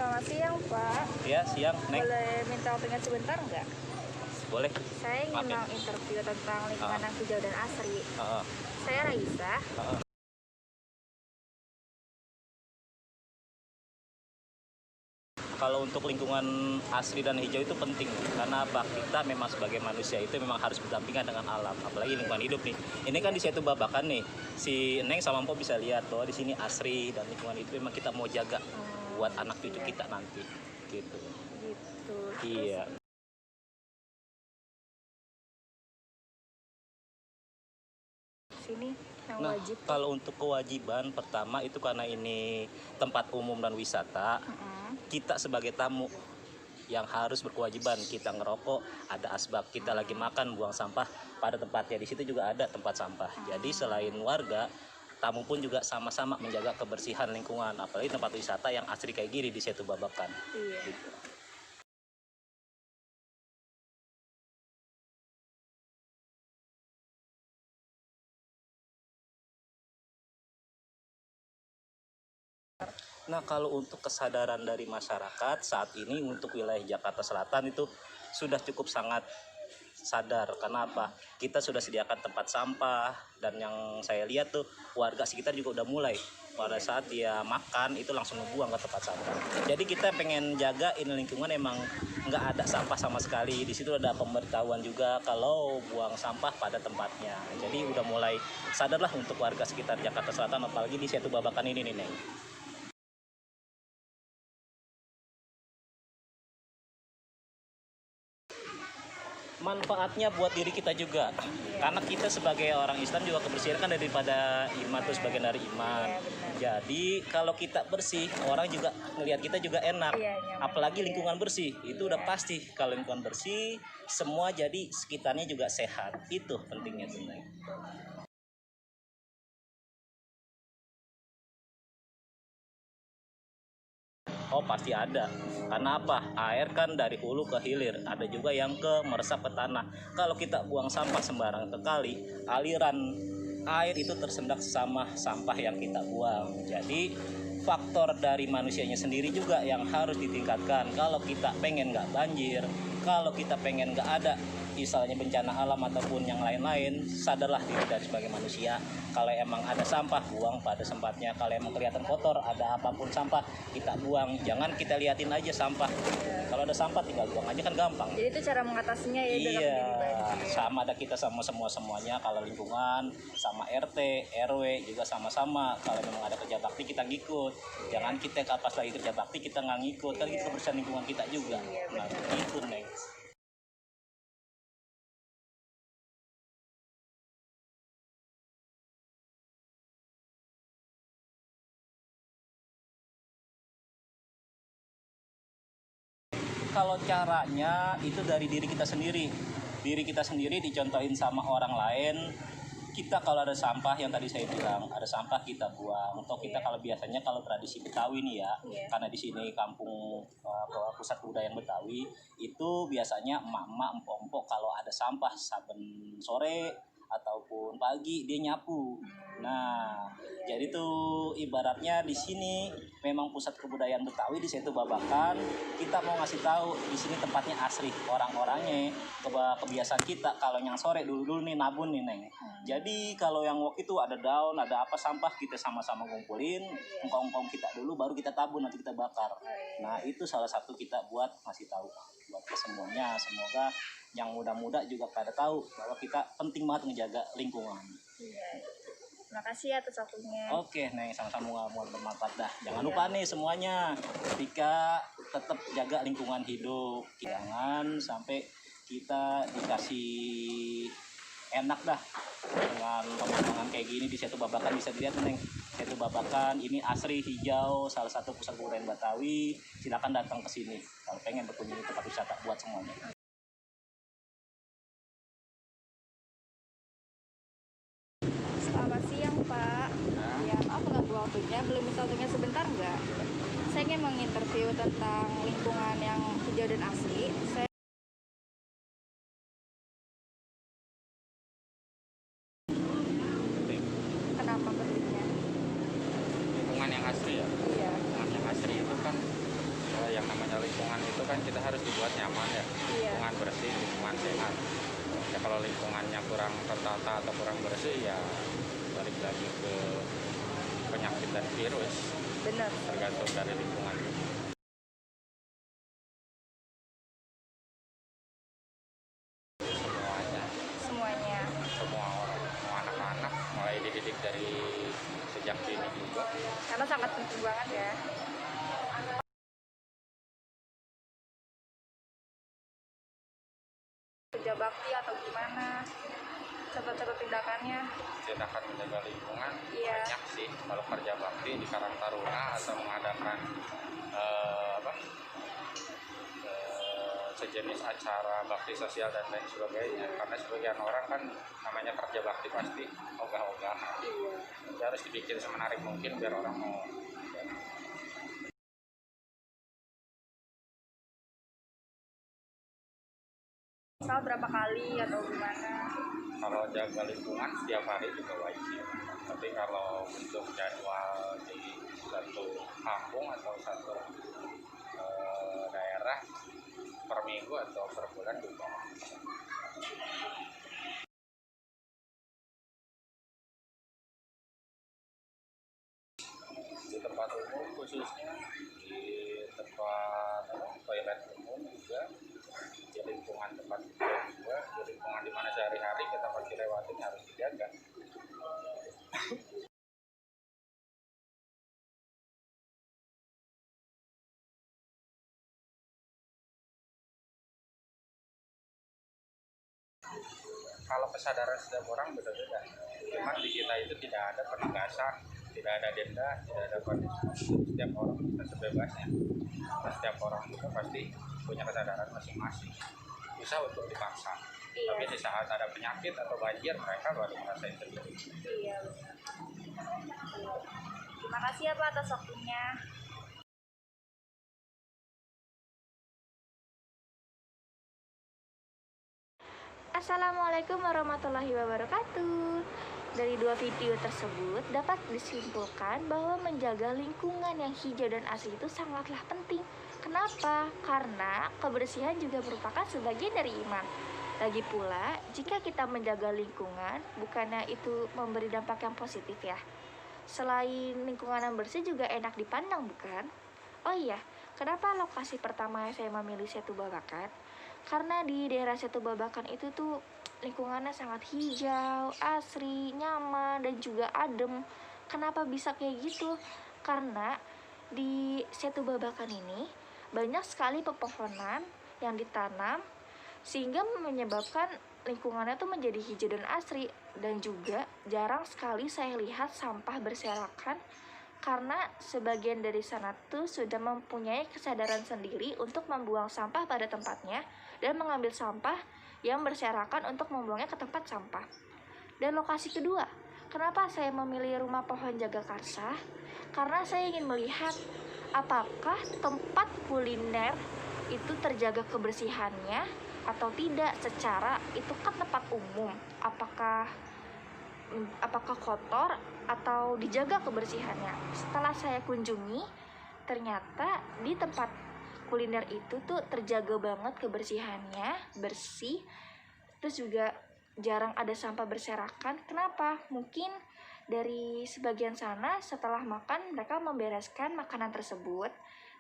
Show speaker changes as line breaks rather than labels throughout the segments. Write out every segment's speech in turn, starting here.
Selamat siang, Pak.
Ya, siang, Neng.
Boleh minta waktunya sebentar nggak?
Boleh.
Saya ingin
Maaf ya.
menginterview tentang lingkungan yang hijau dan asri.
Heeh,
Saya Raisa.
heeh. Kalau untuk lingkungan asri dan hijau itu penting, karena apa? Kita memang sebagai manusia itu memang harus berdampingan dengan alam, apalagi lingkungan hidup nih. Ini kan di Setu Babakan nih, si Neng sama Mpo bisa lihat bahwa di sini asri dan lingkungan itu memang kita mau jaga buat anak cucu kita nanti, gitu.
Gitu.
Iya.
Sini yang
Nah,
wajib.
kalau untuk kewajiban pertama itu karena ini tempat umum dan wisata, kita sebagai tamu yang harus berkewajiban, kita ngerokok, ada asbak, kita lagi makan, buang sampah pada tempatnya. Di situ juga ada tempat sampah. Jadi selain warga, tamu pun juga sama-sama menjaga kebersihan lingkungan, apalagi tempat wisata yang asri kayak gini di Setu Babakan.
Iya.
Gitu. Nah, kalau untuk kesadaran dari masyarakat saat ini untuk wilayah Jakarta Selatan itu sudah cukup sangat sadar. Kenapa? Kita sudah sediakan tempat sampah, dan yang saya lihat tuh warga sekitar juga udah mulai pada saat dia makan itu langsung ngebuang ke tempat sampah. Jadi kita pengen jaga ini lingkungan, emang nggak ada sampah sama sekali. Di situ ada pemberitahuan juga kalau buang sampah pada tempatnya. Jadi udah mulai sadarlah untuk warga sekitar Jakarta Selatan, apalagi di Setu Babakan ini nih, Neng. Manfaatnya buat diri kita juga, karena kita sebagai orang Islam juga kebersihan kan daripada iman, tuh sebagian dari iman. Jadi kalau kita bersih, orang juga ngelihat kita juga enak. Apalagi lingkungan bersih, itu udah pasti. Kalau lingkungan bersih, semua jadi sekitarnya juga sehat. Itu pentingnya sebenarnya. Oh, pasti ada. Karena apa? Air kan dari hulu ke hilir. Ada juga yang meresap ke tanah. Kalau kita buang sampah sembarangan ke kali, aliran air itu tersendat sama sampah yang kita buang. Jadi faktor dari manusianya sendiri juga yang harus ditingkatkan. Kalau kita pengen nggak banjir, kalau kita pengen nggak ada misalnya bencana alam ataupun yang lain-lain, sadarlah diri dari sebagai manusia. Kalau emang ada sampah, buang pada tempatnya. Kalau emang kelihatan kotor, ada apapun sampah, kita buang. Jangan kita liatin aja sampah. Kalau ada sampah tinggal buang aja kan gampang.
Jadi itu cara mengatasinya ya.
Iya, sama ada kita sama semuanya. Kalau lingkungan sama RT, RW juga sama-sama. Kalau memang ada kerja bakti kita ngikut. Jangan kita pas lagi kerja bakti kita nggak ngikut. Kan itu kebersihan lingkungan kita juga. Nah, itu Neng. Kalau caranya itu dari diri kita sendiri. Diri kita sendiri dicontohin sama orang lain. Kita kalau ada sampah yang tadi saya bilang, ada sampah kita buang. Atau kita kalau biasanya kalau tradisi Betawi nih ya, karena di sini kampung pusat budaya Betawi, itu biasanya emak-emak, empok-empok kalau ada sampah saben sore ataupun pagi dia nyapu. Nah, jadi tuh ibaratnya di sini memang pusat kebudayaan Betawi di Setu Babakan. Kita mau ngasih tahu di sini tempatnya asri, orang-orangnya, kebiasaan kita kalau yang sore dulu nih nabun nih, Neng. Jadi kalau yang waktu itu ada daun, ada apa sampah, kita sama-sama ngumpulin, engkong-engkong kita dulu baru kita tabun, nanti kita bakar. Nah, itu salah satu kita buat ngasih tahu buat ke semuanya. Semoga yang muda-muda juga pada tahu bahwa kita penting banget menjaga lingkungan.
Terima kasih atas waktunya.
Oke, Neng, sama-sama mau bermanfaat dah. Jangan lupa nih semuanya, ketika tetap jaga lingkungan hidup. Jangan sampai kita dikasih enak dah dengan pemandangan kayak gini di Setu Babakan. Bisa dilihat, Neng, Setu Babakan ini asri, hijau, salah satu pusat kebudayaan Betawi. Silakan datang ke sini kalau pengen berkunjung ke tempat wisata buat semuanya.
Selamat siang, Pak. Ya, maaf mengganggu waktunya. Belum bisa waktunya sebentar nggak? Saya ingin menginterview tentang lingkungan yang hijau dan asri. Kenapa pentingnya?
Lingkungan yang asli ya.
Iya.
Lingkungan yang asli itu kan harus dibuat nyaman ya,
Iya.
lingkungan bersih, lingkungan sehat. Ya kalau lingkungannya kurang tertata atau kurang bersih ya balik lagi ke penyakit dan virus,
Bener.
tergantung dari lingkungan. Semuanya,
Semuanya.
semua orang, semua anak-anak mulai dididik dari sejak dini juga.
Karena sangat penting banget ya. Kerja bakti atau gimana? Contoh-contoh tindakannya.
Tindakan menjaga lingkungan
Iya.
banyak sih. Kalau kerja bakti di Karang Taruna atau mengadakan sejenis acara bakti sosial dan lain sebagainya, karena sebagian orang kan namanya kerja bakti pasti ogah-ogahan.
Iya.
Jadi harus dibikin semenarik mungkin biar orang mau.
Misal berapa kali atau gimana?
Kalau jaga lingkungan setiap hari juga wajib, tapi kalau untuk jadwal di satu kampung atau satu daerah per minggu atau per bulan juga. Di tempat umum khususnya di tempat toilet umum juga, di lingkungan tempat kerja juga, di lingkungan di mana sehari-hari kita pasti lewatin harus dijaga. Kalau kesadaran setiap orang beda-beda, cuman di kita itu tidak ada penegasan, tidak ada denda, tidak ada punishment. Setiap orang bisa sebebasnya. Nah, setiap orang juga pasti punya kesadaran masing-masing. Bisa untuk dipaksa.
Iya.
Tapi di saat ada penyakit atau banjir, mereka baru merasain sendiri.
Iya. Terima kasih ya Pak atas waktunya. Assalamualaikum warahmatullahi wabarakatuh. Dari dua video tersebut dapat disimpulkan bahwa menjaga lingkungan yang hijau dan asri itu sangatlah penting. Kenapa? Karena kebersihan juga merupakan sebagian dari iman. Lagi pula, jika kita menjaga lingkungan, bukannya itu memberi dampak yang positif ya? Selain lingkungan yang bersih juga enak dipandang, bukan? Oh iya, kenapa lokasi pertama saya memilih Setu Babakan? Karena di daerah Setu Babakan itu tuh lingkungannya sangat hijau, asri, nyaman, dan juga adem. Kenapa bisa kayak gitu? Karena di Setu Babakan ini banyak sekali pepohonan yang ditanam sehingga menyebabkan lingkungannya tuh menjadi hijau dan asri, dan juga jarang sekali saya lihat sampah berserakan karena sebagian dari sana tuh sudah mempunyai kesadaran sendiri untuk membuang sampah pada tempatnya dan mengambil sampah yang berserakan untuk membuangnya ke tempat sampah. Dan lokasi kedua, kenapa saya memilih rumah pohon Jagakarsa? Karena saya ingin melihat apakah tempat kuliner itu terjaga kebersihannya atau tidak. Secara itu kan tempat umum, apakah kotor atau dijaga kebersihannya. Setelah saya kunjungi, ternyata di tempat kuliner itu tuh terjaga banget kebersihannya, bersih, terus juga jarang ada sampah berserakan. Kenapa? Mungkin dari sebagian sana setelah makan mereka membereskan makanan tersebut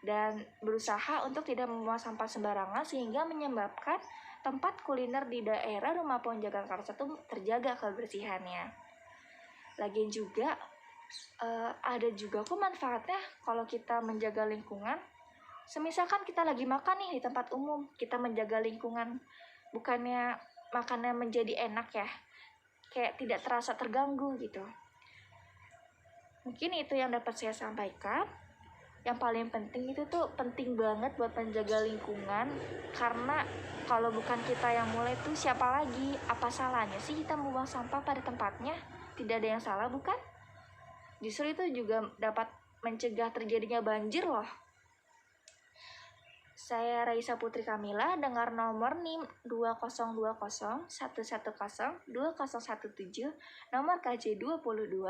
dan berusaha untuk tidak membuang sampah sembarangan, sehingga menyebabkan tempat kuliner di daerah Rumah Pohon Jagakarsa itu terjaga kebersihannya. Lagian juga ada juga kok manfaatnya kalau kita menjaga lingkungan. Semisalkan kita lagi makan nih di tempat umum, kita menjaga lingkungan, bukannya makannya menjadi enak ya, kayak tidak terasa terganggu gitu. Mungkin itu yang dapat saya sampaikan. Yang paling penting itu tuh penting banget buat menjaga lingkungan, karena kalau bukan kita yang mulai tuh siapa lagi? Apa salahnya sih kita membuang sampah pada tempatnya? Tidak ada yang salah, bukan? Justru itu juga dapat mencegah terjadinya banjir loh. Saya Raisa Putri Kamila, dengar nomor NIM 202011020117, nomor KJ 22,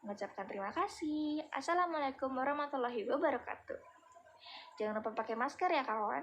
mengucapkan terima kasih. Assalamualaikum warahmatullahi wabarakatuh. Jangan lupa pakai masker ya kawan.